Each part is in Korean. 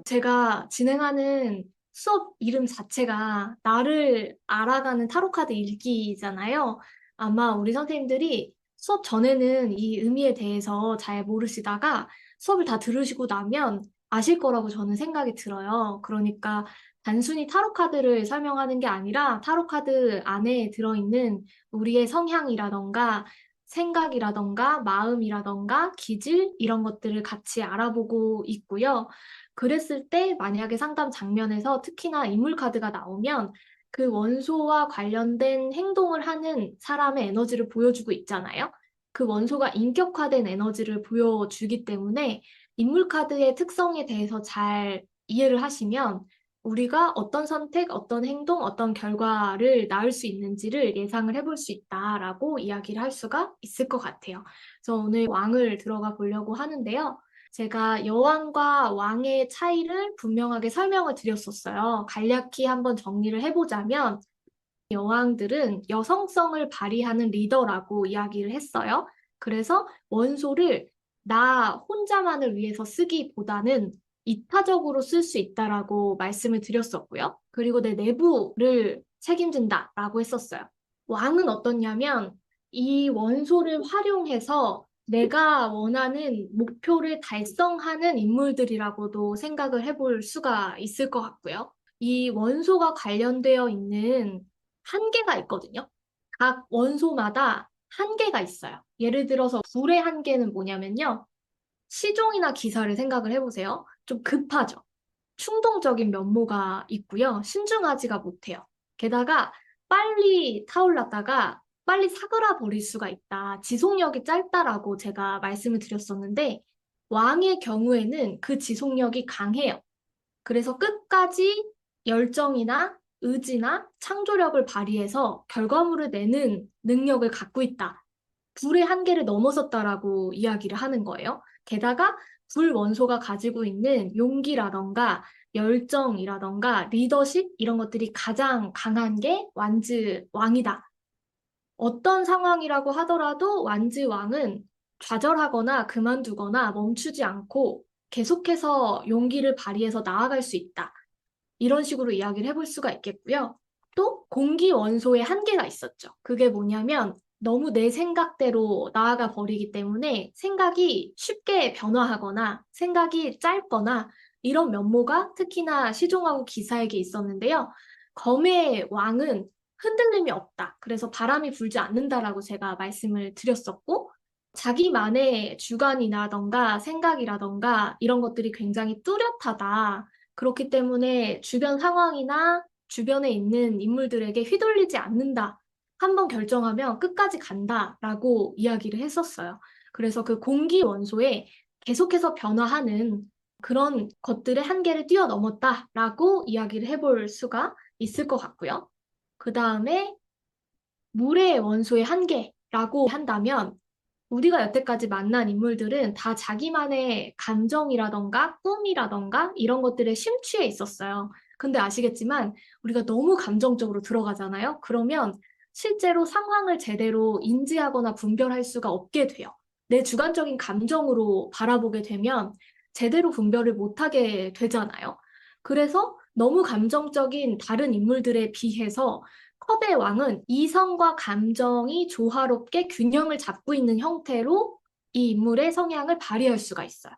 제가 진행하는 수업 이름 자체가 나를 알아가는 타로카드 읽기잖아요. 아마 우리 선생님들이 수업 전에는 이 의미에 대해서 잘 모르시다가 수업을 다 들으시고 나면 아실 거라고 저는 생각이 들어요. 그러니까 단순히 타로카드를 설명하는 게 아니라 타로카드 안에 들어있는 우리의 성향이라던가 생각이라던가 마음이라던가 기질 이런 것들을 같이 알아보고 있고요. 그랬을 때 만약에 상담 장면에서 특히나 인물 카드가 나오면 그 원소와 관련된 행동을 하는 사람의 에너지를 보여주고 있잖아요. 그 원소가 인격화된 에너지를 보여주기 때문에 인물 카드의 특성에 대해서 잘 이해를 하시면 우리가 어떤 선택, 어떤 행동, 어떤 결과를 낳을 수 있는지를 예상을 해볼 수 있다라고 이야기를 할 수가 있을 것 같아요. 그래서 오늘 왕을 들어가 보려고 하는데요. 제가 여왕과 왕의 차이를 분명하게 설명을 드렸었어요. 간략히 한번 정리를 해보자면 여왕들은 여성성을 발휘하는 리더라고 이야기를 했어요. 그래서 원소를 나 혼자만을 위해서 쓰기보다는 이타적으로 쓸 수 있다라고 말씀을 드렸었고요. 그리고 내 내부를 책임진다라고 했었어요. 왕은 어떻냐면 이 원소를 활용해서 내가 원하는 목표를 달성하는 인물들이라고도 생각을 해볼 수가 있을 것 같고요. 이 원소가 관련되어 있는 한계가 있거든요. 각 원소마다 한계가 있어요. 예를 들어서 불의 한계는 뭐냐면요. 시종이나 기사를 생각을 해보세요. 좀 급하죠. 충동적인 면모가 있고요. 신중하지가 못해요. 게다가 빨리 타올랐다가 빨리 사그라 버릴 수가 있다. 지속력이 짧다라고 제가 말씀을 드렸었는데 왕의 경우에는 그 지속력이 강해요. 그래서 끝까지 열정이나 의지나 창조력을 발휘해서 결과물을 내는 능력을 갖고 있다. 불의 한계를 넘어섰다라고 이야기를 하는 거예요. 게다가 불 원소가 가지고 있는 용기라던가 열정이라던가 리더십 이런 것들이 가장 강한 게 완즈 왕이다. 어떤 상황이라고 하더라도 완즈 왕은 좌절하거나 그만두거나 멈추지 않고 계속해서 용기를 발휘해서 나아갈 수 있다. 이런 식으로 이야기를 해볼 수가 있겠고요. 또 공기 원소의 한계가 있었죠. 그게 뭐냐면 너무 내 생각대로 나아가 버리기 때문에 생각이 쉽게 변화하거나 생각이 짧거나 이런 면모가 특히나 시종하고 기사에게 있었는데요. 검의 왕은 흔들림이 없다. 그래서 바람이 불지 않는다라고 제가 말씀을 드렸었고, 자기만의 주관이라던가 생각이라던가 이런 것들이 굉장히 뚜렷하다. 그렇기 때문에 주변 상황이나 주변에 있는 인물들에게 휘둘리지 않는다. 한번 결정하면 끝까지 간다라고 이야기를 했었어요. 그래서 그 공기 원소에 계속해서 변화하는 그런 것들의 한계를 뛰어넘었다라고 이야기를 해볼 수가 있을 것 같고요. 그 다음에 물의 원소의 한계라고 한다면 우리가 여태까지 만난 인물들은 다 자기만의 감정이라던가 꿈이라던가 이런 것들에 심취해 있었어요. 근데 아시겠지만 우리가 너무 감정적으로 들어가잖아요. 그러면 실제로 상황을 제대로 인지하거나 분별할 수가 없게 돼요. 내 주관적인 감정으로 바라보게 되면 제대로 분별을 못하게 되잖아요. 그래서 너무 감정적인 다른 인물들에 비해서 컵의 왕은 이성과 감정이 조화롭게 균형을 잡고 있는 형태로 이 인물의 성향을 발휘할 수가 있어요.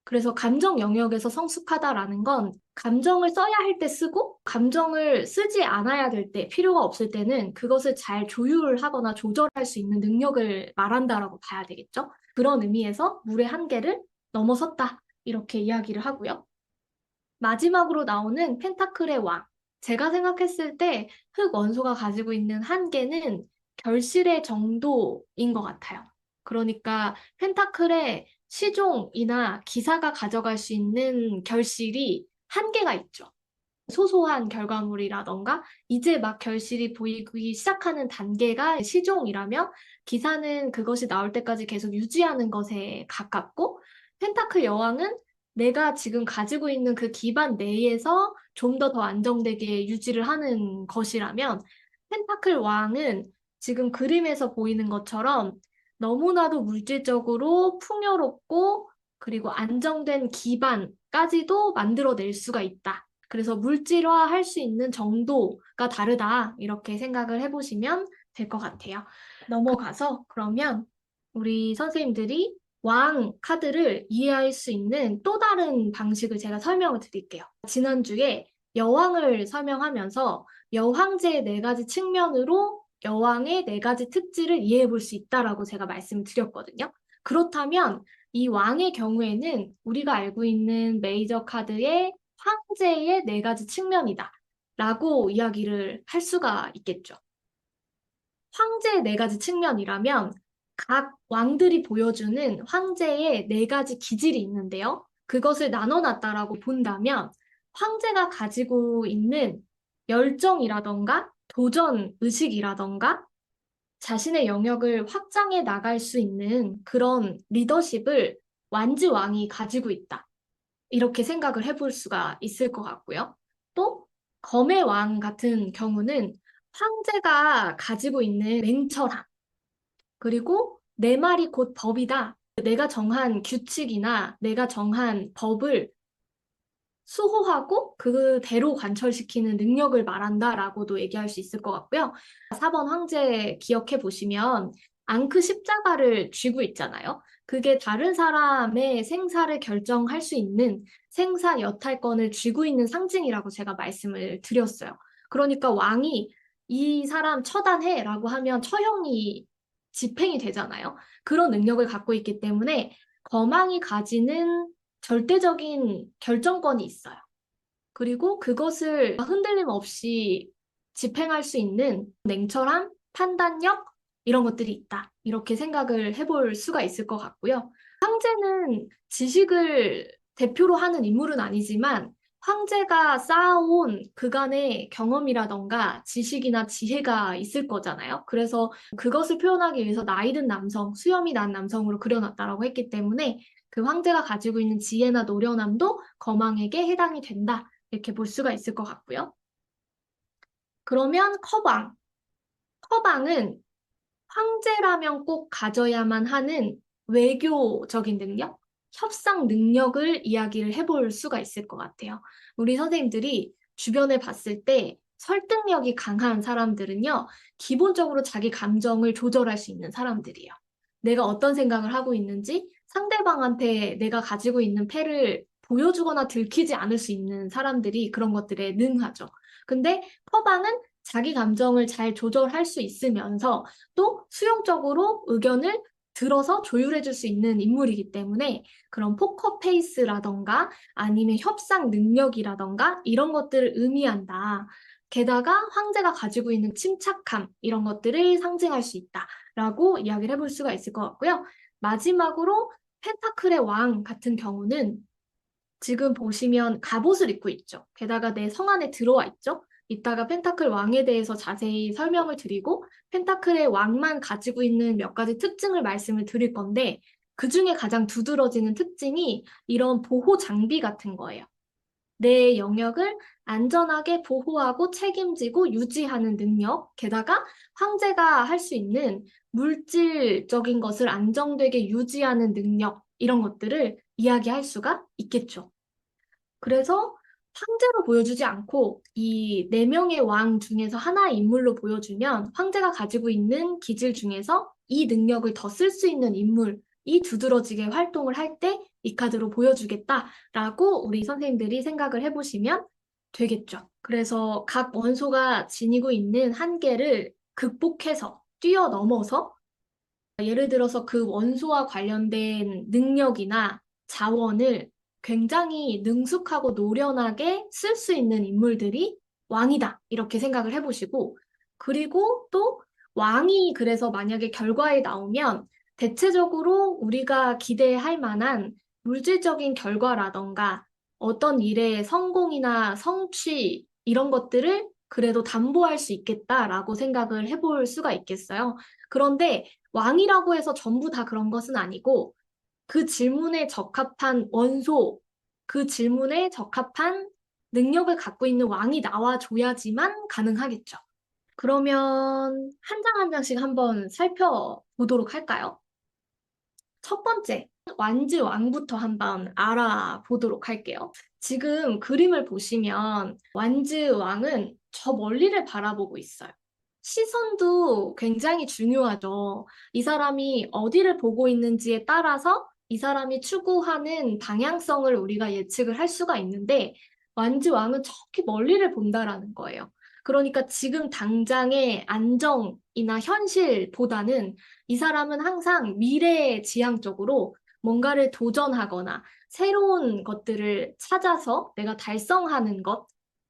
그래서 감정 영역에서 성숙하다라는 건 감정을 써야 할 때 쓰고 감정을 쓰지 않아야 될 때, 필요가 없을 때는 그것을 잘 조율하거나 조절할 수 있는 능력을 말한다라고 봐야 되겠죠? 그런 의미에서 물의 한계를 넘어섰다. 이렇게 이야기를 하고요. 마지막으로 나오는 펜타클의 왕. 제가 생각했을 때 흑 원소가 가지고 있는 한계는 결실의 정도인 것 같아요. 그러니까 펜타클의 시종이나 기사가 가져갈 수 있는 결실이 한계가 있죠. 소소한 결과물이라던가 이제 막 결실이 보이기 시작하는 단계가 시종이라면 기사는 그것이 나올 때까지 계속 유지하는 것에 가깝고 펜타클 여왕은 내가 지금 가지고 있는 그 기반 내에서 좀 더 안정되게 유지를 하는 것이라면 펜타클 왕은 지금 그림에서 보이는 것처럼 너무나도 물질적으로 풍요롭고 그리고 안정된 기반까지도 만들어낼 수가 있다. 그래서 물질화할 수 있는 정도가 다르다. 이렇게 생각을 해보시면 될 것 같아요. 넘어가서 그러면 우리 선생님들이 왕 카드를 이해할 수 있는 또 다른 방식을 제가 설명을 드릴게요. 지난주에 여왕을 설명하면서 여황제의 네 가지 측면으로 여왕의 네 가지 특질을 이해해 볼 수 있다라고 제가 말씀을 드렸거든요. 그렇다면 이 왕의 경우에는 우리가 알고 있는 메이저 카드의 황제의 네 가지 측면이다. 라고 이야기를 할 수가 있겠죠. 황제의 네 가지 측면이라면 각 왕들이 보여주는 황제의 네 가지 기질이 있는데요. 그것을 나눠놨다라고 본다면 황제가 가지고 있는 열정이라던가 도전 의식이라던가 자신의 영역을 확장해 나갈 수 있는 그런 리더십을 완지왕이 가지고 있다. 이렇게 생각을 해볼 수가 있을 것 같고요. 또 검의 왕 같은 경우는 황제가 가지고 있는 냉철함, 그리고 내 말이 곧 법이다. 내가 정한 규칙이나 내가 정한 법을 수호하고 그대로 관철시키는 능력을 말한다라고도 얘기할 수 있을 것 같고요. 4번 황제 기억해 보시면 앙크 십자가를 쥐고 있잖아요. 그게 다른 사람의 생사를 결정할 수 있는 생사 여탈권을 쥐고 있는 상징이라고 제가 말씀을 드렸어요. 그러니까 왕이 이 사람 처단해라고 하면 처형이 집행이 되잖아요. 그런 능력을 갖고 있기 때문에 거망이 가지는 절대적인 결정권이 있어요. 그리고 그것을 흔들림 없이 집행할 수 있는 냉철함, 판단력, 이런 것들이 있다. 이렇게 생각을 해볼 수가 있을 것 같고요. 황제는 지식을 대표로 하는 인물은 아니지만 황제가 쌓아온 그간의 경험이라던가 지식이나 지혜가 있을 거잖아요. 그래서 그것을 표현하기 위해서 나이 든 남성, 수염이 난 남성으로 그려놨다라고 했기 때문에 그 황제가 가지고 있는 지혜나 노련함도 거망에게 해당이 된다. 이렇게 볼 수가 있을 것 같고요. 그러면 커방. 커방은 황제라면 꼭 가져야만 하는 외교적인 능력, 협상 능력을 이야기를 해볼 수가 있을 것 같아요. 우리 선생님들이 주변에 봤을 때 설득력이 강한 사람들은요, 기본적으로 자기 감정을 조절할 수 있는 사람들이에요. 내가 어떤 생각을 하고 있는지 상대방한테 내가 가지고 있는 패를 보여주거나 들키지 않을 수 있는 사람들이 그런 것들에 능하죠. 근데 커바는 자기 감정을 잘 조절할 수 있으면서 또 수용적으로 의견을 들어서 조율해 줄 수 있는 인물이기 때문에 그런 포커 페이스라던가 아니면 협상 능력이라던가 이런 것들을 의미한다. 게다가 황제가 가지고 있는 침착함 이런 것들을 상징할 수 있다라고 이야기를 해볼 수가 있을 것 같고요. 마지막으로 펜타클의 왕 같은 경우는 지금 보시면 갑옷을 입고 있죠. 게다가 내 성 안에 들어와 있죠. 이따가 펜타클 왕에 대해서 자세히 설명을 드리고 펜타클의 왕만 가지고 있는 몇 가지 특징을 말씀을 드릴 건데 그 중에 가장 두드러지는 특징이 이런 보호 장비 같은 거예요. 내 영역을 안전하게 보호하고 책임지고 유지하는 능력, 게다가 황제가 할 수 있는 물질적인 것을 안정되게 유지하는 능력, 이런 것들을 이야기할 수가 있겠죠. 그래서 황제로 보여주지 않고 이 네 명의 왕 중에서 하나의 인물로 보여주면 황제가 가지고 있는 기질 중에서 이 능력을 더 쓸 수 있는 인물이 두드러지게 활동을 할 때 이 카드로 보여주겠다라고 우리 선생님들이 생각을 해보시면 되겠죠. 그래서 각 원소가 지니고 있는 한계를 극복해서 뛰어넘어서 예를 들어서 그 원소와 관련된 능력이나 자원을 굉장히 능숙하고 노련하게 쓸 수 있는 인물들이 왕이다. 이렇게 생각을 해보시고, 그리고 또 왕이 그래서 만약에 결과에 나오면 대체적으로 우리가 기대할 만한 물질적인 결과라던가 어떤 일의 성공이나 성취 이런 것들을 그래도 담보할 수 있겠다라고 생각을 해볼 수가 있겠어요. 그런데 왕이라고 해서 전부 다 그런 것은 아니고 그 질문에 적합한 원소, 그 질문에 적합한 능력을 갖고 있는 왕이 나와줘야지만 가능하겠죠. 그러면 한 장 한 장씩 한번 살펴보도록 할까요? 첫 번째, 완즈 왕부터 한번 알아보도록 할게요. 지금 그림을 보시면 완즈 왕은 저 멀리를 바라보고 있어요. 시선도 굉장히 중요하죠. 이 사람이 어디를 보고 있는지에 따라서 이 사람이 추구하는 방향성을 우리가 예측을 할 수가 있는데, 완즈 왕은 저렇게 멀리를 본다라는 거예요. 그러니까 지금 당장의 안정이나 현실보다는 이 사람은 항상 미래에 지향적으로 뭔가를 도전하거나 새로운 것들을 찾아서 내가 달성하는 것,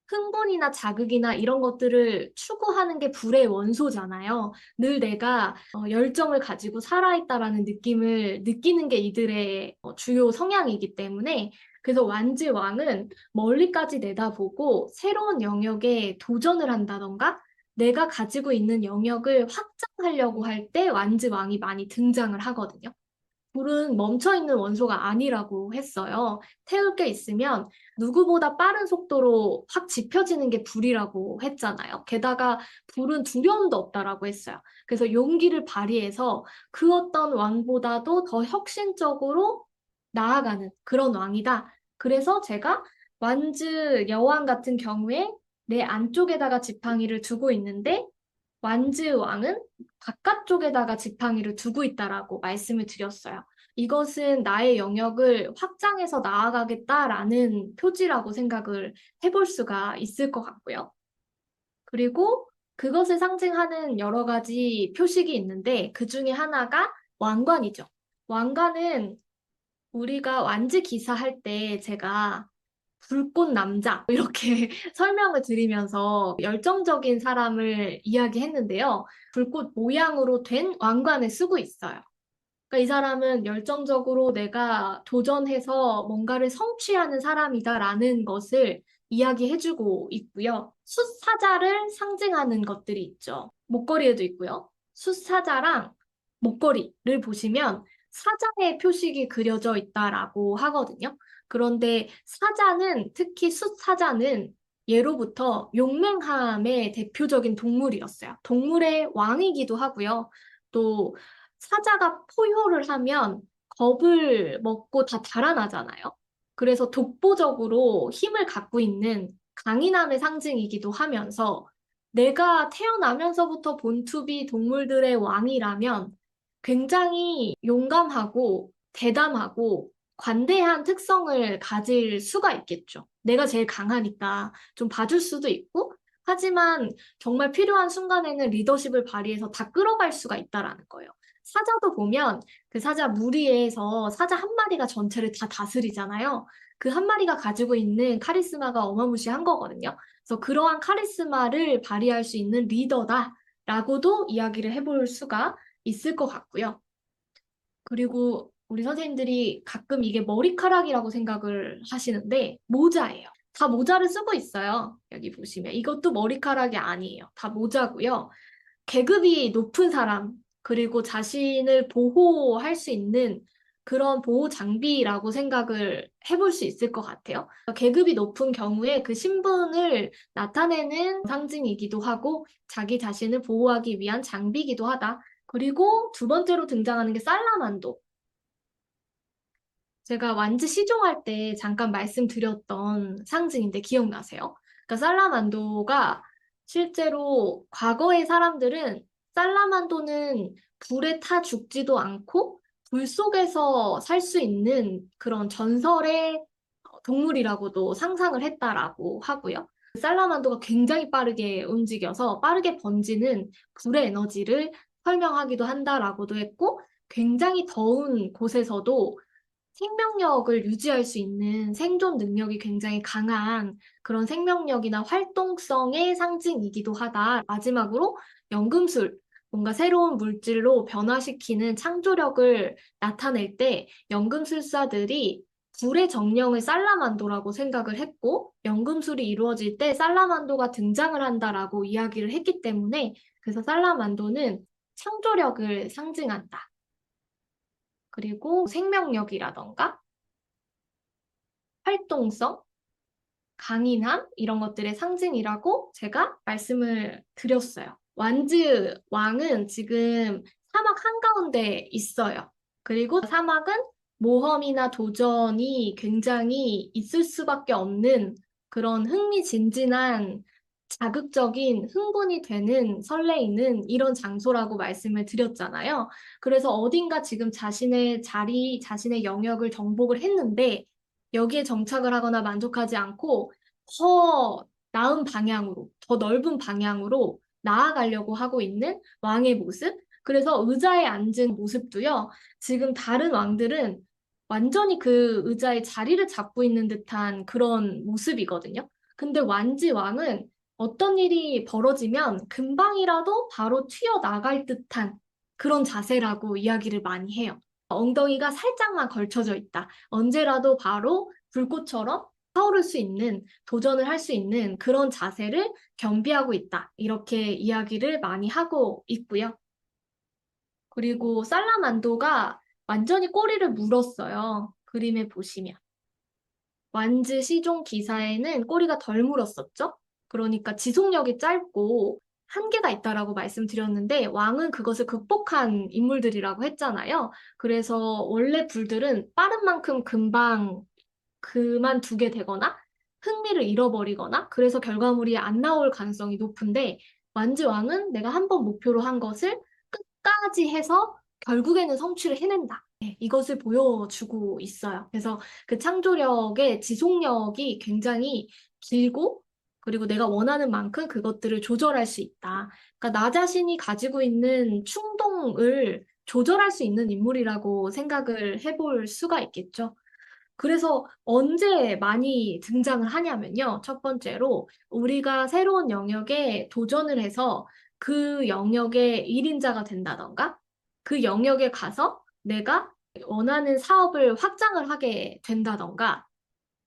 흥분이나 자극이나 이런 것들을 추구하는 게 불의 원소잖아요. 늘 내가 열정을 가지고 살아있다라는 느낌을 느끼는 게 이들의 주요 성향이기 때문에 그래서 완지 왕은 멀리까지 내다보고 새로운 영역에 도전을 한다던가 내가 가지고 있는 영역을 확장하려고 할 때 완지 왕이 많이 등장을 하거든요. 불은 멈춰있는 원소가 아니라고 했어요. 태울 게 있으면 누구보다 빠른 속도로 확 지펴지는 게 불이라고 했잖아요. 게다가 불은 두려움도 없다라고 했어요. 그래서 용기를 발휘해서 그 어떤 왕보다도 더 혁신적으로 나아가는 그런 왕이다. 그래서 제가 완즈 여왕 같은 경우에 내 안쪽에다가 지팡이를 두고 있는데 완즈 왕은 바깥쪽에다가 지팡이를 두고 있다라고 말씀을 드렸어요. 이것은 나의 영역을 확장해서 나아가겠다라는 표지라고 생각을 해볼 수가 있을 것 같고요. 그리고 그것을 상징하는 여러 가지 표식이 있는데 그 중에 하나가 왕관이죠. 왕관은 우리가 완즈 기사 할 때 제가 불꽃 남자 이렇게 설명을 드리면서 열정적인 사람을 이야기했는데요. 불꽃 모양으로 된 왕관을 쓰고 있어요. 그러니까 이 사람은 열정적으로 내가 도전해서 뭔가를 성취하는 사람이다라는 것을 이야기해주고 있고요. 숫사자를 상징하는 것들이 있죠. 목걸이에도 있고요. 숫사자랑 목걸이를 보시면 사자의 표식이 그려져 있다라고 하거든요. 그런데 사자는 특히 숫사자는 예로부터 용맹함의 대표적인 동물이었어요. 동물의 왕이기도 하고요. 또 사자가 포효를 하면 겁을 먹고 다 달아나잖아요. 그래서 독보적으로 힘을 갖고 있는 강인함의 상징이기도 하면서 내가 태어나면서부터 본투비 동물들의 왕이라면 굉장히 용감하고 대담하고 관대한 특성을 가질 수가 있겠죠. 내가 제일 강하니까 좀 봐줄 수도 있고, 하지만 정말 필요한 순간에는 리더십을 발휘해서 다 끌어갈 수가 있다라는 거예요. 사자도 보면 그 사자 무리에서 사자 한 마리가 전체를 다 다스리잖아요. 그 한 마리가 가지고 있는 카리스마가 어마무시한 거거든요. 그래서 그러한 카리스마를 발휘할 수 있는 리더다라고도 이야기를 해볼 수가 있을 것 같고요. 그리고 우리 선생님들이 가끔 이게 머리카락이라고 생각을 하시는데 모자예요. 다 모자를 쓰고 있어요. 여기 보시면 이것도 머리카락이 아니에요. 다 모자고요. 계급이 높은 사람, 그리고 자신을 보호할 수 있는 그런 보호 장비라고 생각을 해볼 수 있을 것 같아요. 계급이 높은 경우에 그 신분을 나타내는 상징이기도 하고 자기 자신을 보호하기 위한 장비이기도 하다. 그리고 두 번째로 등장하는 게 살라만도. 제가 완즈 시종할 때 잠깐 말씀드렸던 상징인데 기억나세요? 그러니까 살라만도가 실제로 과거의 사람들은 살라만도는 불에 타 죽지도 않고 불 속에서 살 수 있는 그런 전설의 동물이라고도 상상을 했다라고 하고요. 살라만도가 굉장히 빠르게 움직여서 빠르게 번지는 불의 에너지를 설명하기도 한다라고도 했고 굉장히 더운 곳에서도 생명력을 유지할 수 있는 생존 능력이 굉장히 강한 그런 생명력이나 활동성의 상징이기도 하다. 마지막으로 연금술, 뭔가 새로운 물질로 변화시키는 창조력을 나타낼 때 연금술사들이 불의 정령을 살라만도라고 생각을 했고 연금술이 이루어질 때 살라만도가 등장을 한다라고 이야기를 했기 때문에 그래서 살라만도는 창조력을 상징한다. 그리고 생명력이라던가 활동성, 강인함 이런 것들의 상징이라고 제가 말씀을 드렸어요. 완즈 왕은 지금 사막 한가운데 있어요. 그리고 3학은 모험이나 도전이 굉장히 있을 수밖에 없는 그런 흥미진진한 자극적인 흥분이 되는 설레이는 이런 장소라고 말씀을 드렸잖아요. 그래서 어딘가 지금 자신의 자리, 자신의 영역을 정복을 했는데 여기에 정착을 하거나 만족하지 않고 더 나은 방향으로, 더 넓은 방향으로 나아가려고 하고 있는 왕의 모습. 그래서 의자에 앉은 모습도요. 지금 다른 왕들은 완전히 그 의자의 자리를 잡고 있는 듯한 그런 모습이거든요. 근데 완지 왕은 어떤 일이 벌어지면 금방이라도 바로 튀어나갈 듯한 그런 자세라고 이야기를 많이 해요. 엉덩이가 살짝만 걸쳐져 있다. 언제라도 바로 불꽃처럼 타오를 수 있는, 도전을 할 수 있는 그런 자세를 겸비하고 있다. 이렇게 이야기를 많이 하고 있고요. 그리고 살라만도가 완전히 꼬리를 물었어요. 그림에 보시면. 완즈 시종 기사에는 꼬리가 덜 물었었죠? 그러니까 지속력이 짧고 한계가 있다라고 말씀드렸는데 왕은 그것을 극복한 인물들이라고 했잖아요. 그래서 원래 불들은 빠른 만큼 금방 그만두게 되거나 흥미를 잃어버리거나 그래서 결과물이 안 나올 가능성이 높은데 완즈 왕은 내가 한 번 목표로 한 것을 끝까지 해서 결국에는 성취를 해낸다. 네, 이것을 보여주고 있어요. 그래서 그 창조력의 지속력이 굉장히 길고 그리고 내가 원하는 만큼 그것들을 조절할 수 있다. 그러니까 나 자신이 가지고 있는 충동을 조절할 수 있는 인물이라고 생각을 해볼 수가 있겠죠. 그래서 언제 많이 등장을 하냐면요. 첫 번째로 우리가 새로운 영역에 도전을 해서 그 영역의 1인자가 된다던가 그 영역에 가서 내가 원하는 사업을 확장을 하게 된다던가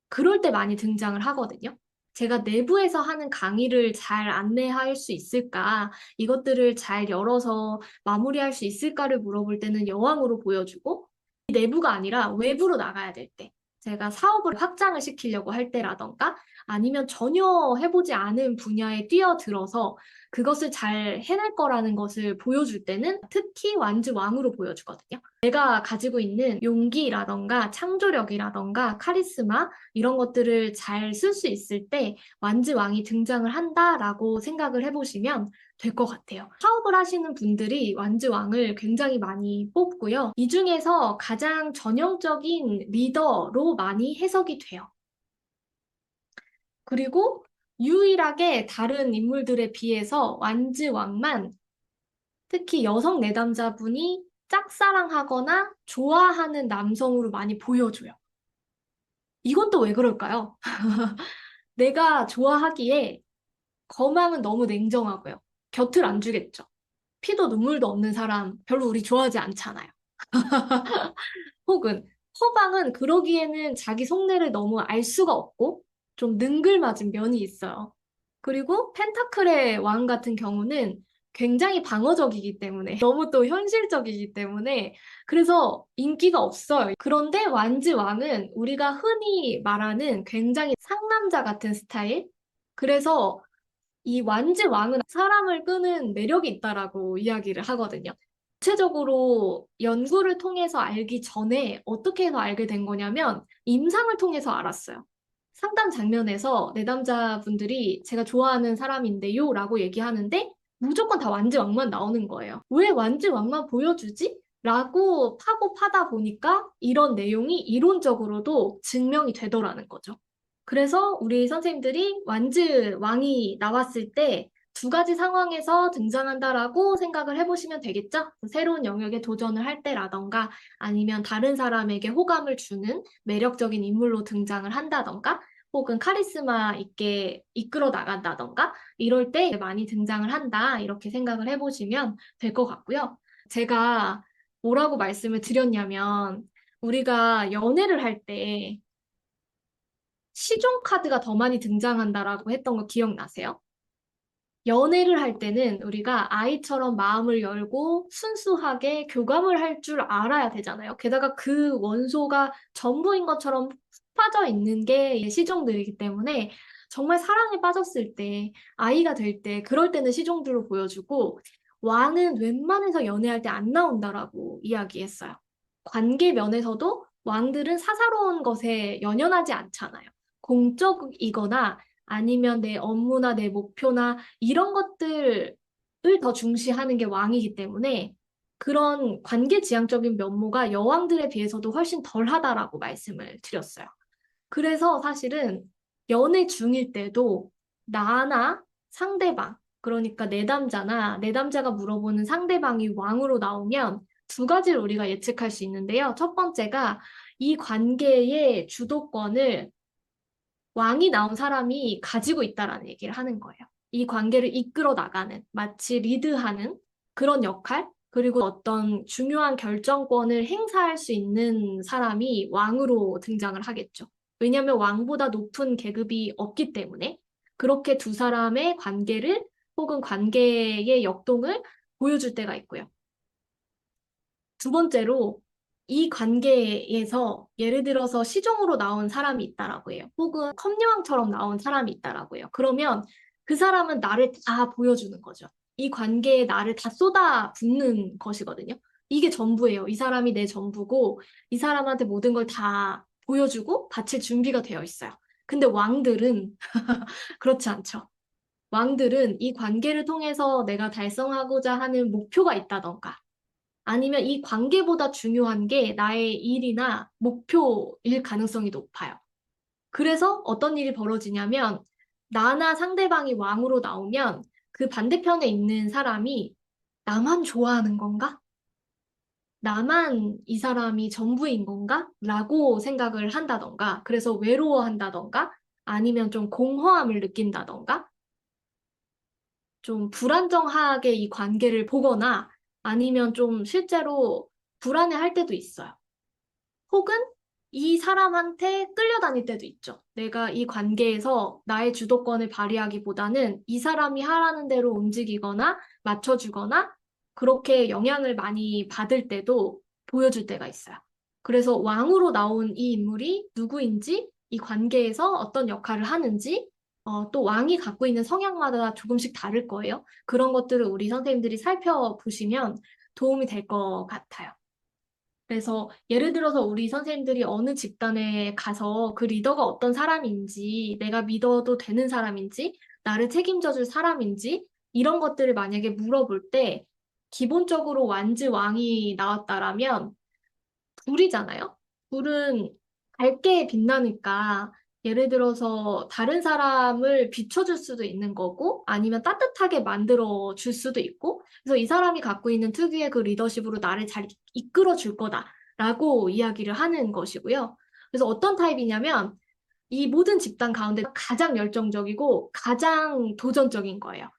그럴 때 많이 등장을 하거든요. 제가 내부에서 하는 강의를 잘 안내할 수 있을까, 이것들을 잘 열어서 마무리할 수 있을까를 물어볼 때는 여왕으로 보여주고, 내부가 아니라 외부로 나가야 될 때, 제가 사업을 확장을 시키려고 할 때라던가, 아니면 전혀 해보지 않은 분야에 뛰어들어서 그것을 잘 해낼 거라는 것을 보여줄 때는 특히 완주 왕으로 보여주거든요. 내가 가지고 있는 용기라던가 창조력이라던가 카리스마 이런 것들을 잘 쓸 수 있을 때 완지 왕이 등장을 한다라고 생각을 해보시면 될 것 같아요. 사업을 하시는 분들이 완지 왕을 굉장히 많이 뽑고요. 이 중에서 가장 전형적인 리더로 많이 해석이 돼요. 그리고 유일하게 다른 인물들에 비해서 완지 왕만 특히 여성 내담자분이 짝사랑하거나 좋아하는 남성으로 많이 보여줘요. 이건 또 왜 그럴까요? 내가 좋아하기에 거망은 너무 냉정하고요. 곁을 안 주겠죠. 피도 눈물도 없는 사람 별로 우리 좋아하지 않잖아요. 혹은 허방은 그러기에는 자기 속내를 너무 알 수가 없고 좀 능글맞은 면이 있어요. 그리고 펜타클의 왕 같은 경우는 굉장히 방어적이기 때문에 너무 또 현실적이기 때문에 그래서 인기가 없어요. 그런데 완지 왕은 우리가 흔히 말하는 굉장히 상남자 같은 스타일. 그래서 이 완지 왕은 사람을 끄는 매력이 있다라고 이야기를 하거든요. 구체적으로 연구를 통해서 알기 전에 어떻게 해서 알게 된 거냐면 임상을 통해서 알았어요. 상담 장면에서 내담자분들이 제가 좋아하는 사람인데요 라고 얘기하는데 무조건 다 완지 왕만 나오는 거예요. 왜 완지 왕만 보여주지? 라고 파고 파다 보니까 이런 내용이 이론적으로도 증명이 되더라는 거죠. 그래서 우리 선생님들이 완즈 왕이 나왔을 때 두 가지 상황에서 등장한다라고 생각을 해보시면 되겠죠? 새로운 영역에 도전을 할 때라던가 아니면 다른 사람에게 호감을 주는 매력적인 인물로 등장을 한다던가 혹은 카리스마 있게 이끌어 나간다던가 이럴 때 많이 등장을 한다 이렇게 생각을 해보시면 될 것 같고요. 제가 뭐라고 말씀을 드렸냐면 우리가 연애를 할때 시종 카드가 더 많이 등장한다라고 했던 거 기억나세요? 연애를 할 때는 우리가 아이처럼 마음을 열고 순수하게 교감을 할 줄 알아야 되잖아요. 게다가 그 원소가 전부인 것처럼 푹 빠져 있는 게 시종들이기 때문에 정말 사랑에 빠졌을 때, 아이가 될 때, 그럴 때는 시종들로 보여주고 왕은 웬만해서 연애할 때 안 나온다라고 이야기했어요. 관계 면에서도 왕들은 사사로운 것에 연연하지 않잖아요. 공적이거나 아니면 내 업무나 내 목표나 이런 것들을 더 중시하는 게 왕이기 때문에 그런 관계지향적인 면모가 여왕들에 비해서도 훨씬 덜하다라고 말씀을 드렸어요. 그래서 사실은 연애 중일 때도 나나 상대방, 그러니까 내담자나 내담자가 물어보는 상대방이 왕으로 나오면 두 가지를 우리가 예측할 수 있는데요. 첫 번째가 이 관계의 주도권을 왕이 나온 사람이 가지고 있다라는 얘기를 하는 거예요. 이 관계를 이끌어 나가는, 마치 리드하는 그런 역할, 그리고 어떤 중요한 결정권을 행사할 수 있는 사람이 왕으로 등장을 하겠죠. 왜냐하면 왕보다 높은 계급이 없기 때문에 그렇게 두 사람의 관계를 혹은 관계의 역동을 보여줄 때가 있고요. 두 번째로 이 관계에서 예를 들어서 시종으로 나온 사람이 있다라고 해요. 혹은 컵여왕처럼 나온 사람이 있다라고 해요. 그러면 그 사람은 나를 다 보여주는 거죠. 이 관계에 나를 다 쏟아붓는 것이거든요. 이게 전부예요. 이 사람이 내 전부고 이 사람한테 모든 걸 다 보여주고 바칠 준비가 되어 있어요. 근데 왕들은 그렇지 않죠. 왕들은 이 관계를 통해서 내가 달성하고자 하는 목표가 있다던가 아니면 이 관계보다 중요한 게 나의 일이나 목표일 가능성이 높아요. 그래서 어떤 일이 벌어지냐면 나나 상대방이 왕으로 나오면 그 반대편에 있는 사람이 나만 좋아하는 건가? 나만 이 사람이 전부인 건가? 라고 생각을 한다던가, 그래서 외로워한다던가, 아니면 좀 공허함을 느낀다던가, 좀 불안정하게 이 관계를 보거나 아니면 좀 실제로 불안해할 때도 있어요. 혹은 이 사람한테 끌려다닐 때도 있죠. 내가 이 관계에서 나의 주도권을 발휘하기보다는 이 사람이 하라는 대로 움직이거나 맞춰주거나 그렇게 영향을 많이 받을 때도 보여줄 때가 있어요. 그래서 왕으로 나온 이 인물이 누구인지, 이 관계에서 어떤 역할을 하는지, 또 왕이 갖고 있는 성향마다 조금씩 다를 거예요. 그런 것들을 우리 선생님들이 살펴보시면 도움이 될 것 같아요. 그래서 예를 들어서 우리 선생님들이 어느 집단에 가서 그 리더가 어떤 사람인지, 내가 믿어도 되는 사람인지, 나를 책임져 줄 사람인지, 이런 것들을 만약에 물어볼 때, 기본적으로 완즈 왕이 나왔다라면, 불이잖아요? 불은 밝게 빛나니까, 예를 들어서 다른 사람을 비춰줄 수도 있는 거고, 아니면 따뜻하게 만들어 줄 수도 있고, 그래서 이 사람이 갖고 있는 특유의 그 리더십으로 나를 잘 이끌어 줄 거다라고 이야기를 하는 것이고요. 그래서 어떤 타입이냐면, 이 모든 집단 가운데 가장 열정적이고 가장 도전적인 거예요.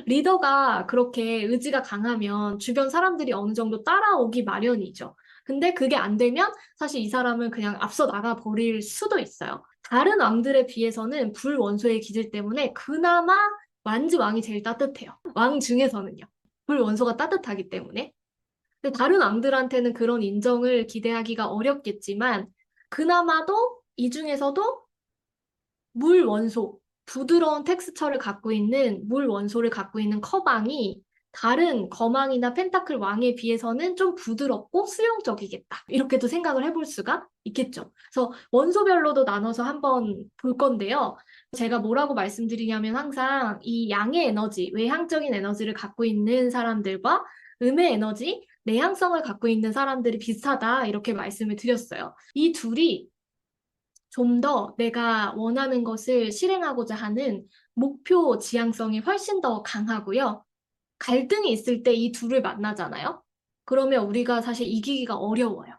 리더가 그렇게 의지가 강하면 주변 사람들이 어느 정도 따라오기 마련이죠. 근데 그게 안 되면 사실 이 사람은 그냥 앞서 나가 버릴 수도 있어요. 다른 왕들에 비해서는 불원소의 기질 때문에 그나마 완즈 왕이 제일 따뜻해요. 왕 중에서는요. 불원소가 따뜻하기 때문에. 근데 다른 왕들한테는 그런 인정을 기대하기가 어렵겠지만 그나마도 이 중에서도 물 원소, 부드러운 텍스처를 갖고 있는 물 원소를 갖고 있는 커방이 다른 거망이나 펜타클 왕에 비해서는 좀 부드럽고 수용적이겠다. 이렇게도 생각을 해볼 수가 있겠죠. 그래서 원소별로도 나눠서 한번 볼 건데요. 제가 뭐라고 말씀드리냐면 항상 이 양의 에너지, 외향적인 에너지를 갖고 있는 사람들과 음의 에너지, 내향성을 갖고 있는 사람들이 비슷하다. 이렇게 말씀을 드렸어요. 이 둘이 좀 더 내가 원하는 것을 실행하고자 하는 목표 지향성이 훨씬 더 강하고요. 갈등이 있을 때 이 둘을 만나잖아요. 그러면 우리가 사실 이기기가 어려워요.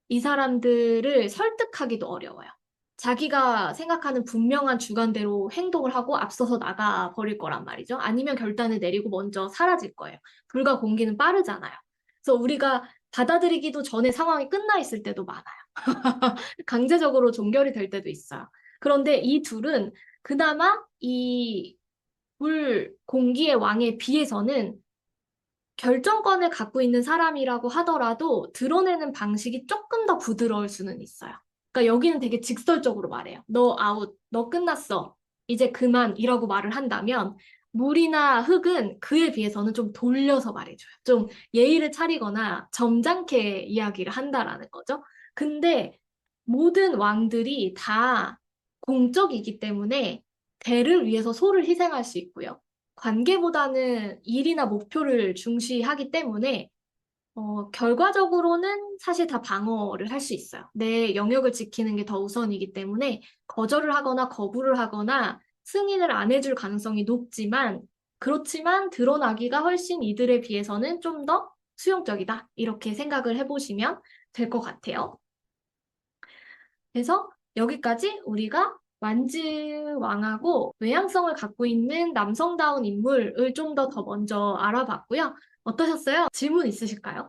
이 사람들을 설득하기도 어려워요. 자기가 생각하는 분명한 주관대로 행동을 하고 앞서서 나가 버릴 거란 말이죠. 아니면 결단을 내리고 먼저 사라질 거예요. 불과 공기는 빠르잖아요. 그래서 우리가 받아들이기도 전에 상황이 끝나 있을 때도 많아요. 강제적으로 종결이 될 때도 있어요. 그런데 이 둘은 그나마 이 물, 공기의 왕에 비해서는 결정권을 갖고 있는 사람이라고 하더라도 드러내는 방식이 조금 더 부드러울 수는 있어요. 그러니까 여기는 되게 직설적으로 말해요. 너 아웃, 너 끝났어. 이제 그만이라고 말을 한다면 물이나 흙은 그에 비해서는 좀 돌려서 말해줘요. 좀 예의를 차리거나 점잖게 이야기를 한다라는 거죠. 근데 모든 왕들이 다 공적이기 때문에 대를 위해서 소를 희생할 수 있고요. 관계보다는 일이나 목표를 중시하기 때문에 결과적으로는 사실 다 방어를 할 수 있어요. 내 영역을 지키는 게 더 우선이기 때문에 거절을 하거나 거부를 하거나 승인을 안 해줄 가능성이 높지만, 그렇지만 드러나기가 훨씬 이들에 비해서는 좀 더 수용적이다. 이렇게 생각을 해보시면 될 것 같아요. 그래서 여기까지 우리가 완즈 왕하고 외향성을 갖고 있는 남성다운 인물을 좀 더 먼저 알아봤고요. 어떠셨어요? 질문 있으실까요?